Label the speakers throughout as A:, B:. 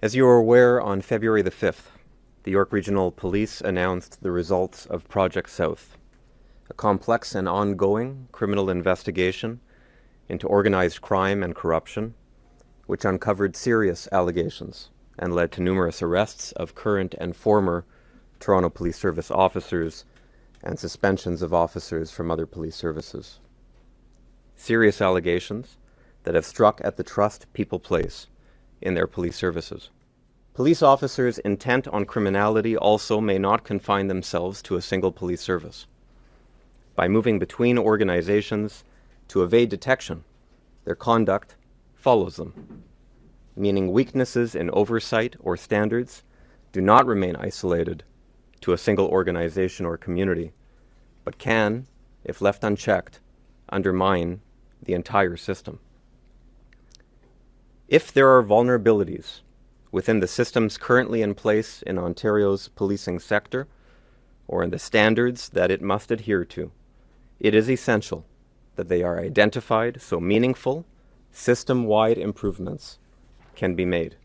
A: As you are aware, on February the 5th, the York Regional Police announced the results of Project South, a complex and ongoing criminal investigation into organized crime and corruption, which uncovered serious allegations and led to numerous arrests of current and former Toronto Police Service officers and suspensions of officers from other police services. Serious allegations that have struck at the trust people place in their police services. Police officers intent on criminality also may not confine themselves to a single police service. By moving between organizations to evade detection, their conduct follows them, meaning weaknesses in oversight or standards do not remain isolated to a single organization or community, but can, if left unchecked, undermine the entire system. If there are vulnerabilities within the systems currently in place in Ontario's policing sector, or in the standards that it must adhere to, it is essential that they are identified so meaningful, system-wide improvements can be made.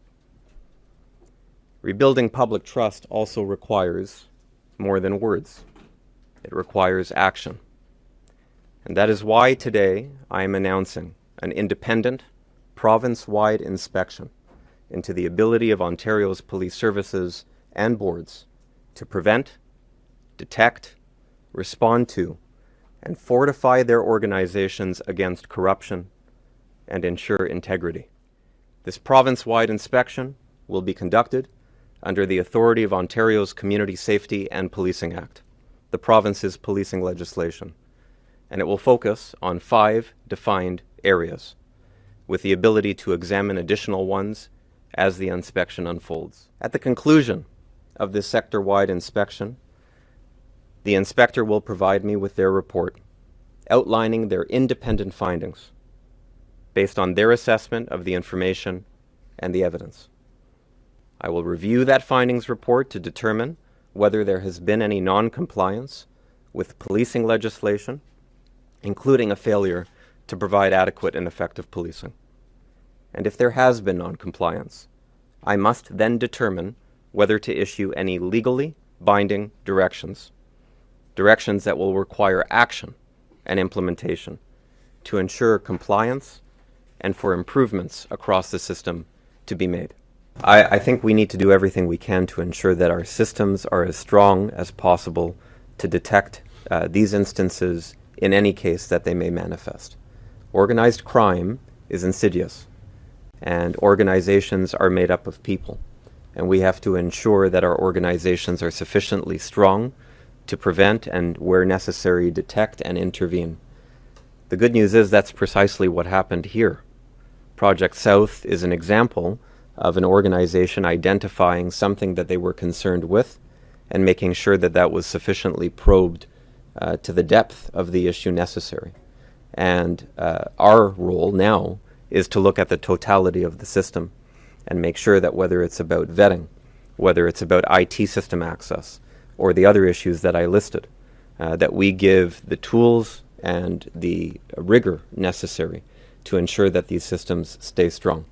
A: Rebuilding public trust also requires more than words. It requires action. And that is why today I am announcing an independent, province-wide inspection into the ability of Ontario's police services and boards to prevent, detect, respond to, and fortify their organizations against corruption and ensure integrity. This province-wide inspection will be conducted under the authority of Ontario's Community Safety and Policing Act, the province's policing legislation, and it will focus on 5 defined areas, with the ability to examine additional ones as the inspection unfolds. At the conclusion of this sector-wide inspection, the inspector will provide me with their report outlining their independent findings based on their assessment of the information and the evidence. I will review that findings report to determine whether there has been any non-compliance with policing legislation, including a failure to provide adequate and effective policing. And if there has been non-compliance, I must then determine whether to issue any legally binding directions that will require action and implementation to ensure compliance and for improvements across the system to be made. I think we need to do everything we can to ensure that our systems are as strong as possible to detect these instances in any case that they may manifest. Organized crime is insidious, and organizations are made up of people, and we have to ensure that our organizations are sufficiently strong to prevent and, where necessary, detect and intervene. The good news is that's precisely what happened here. Project South is an example of an organization identifying something that they were concerned with and making sure that that was sufficiently probed to the depth of the issue necessary. And our role now is to look at the totality of the system and make sure that whether it's about vetting, whether it's about IT system access, or the other issues that I listed, that we give the tools and the rigor necessary to ensure that these systems stay strong.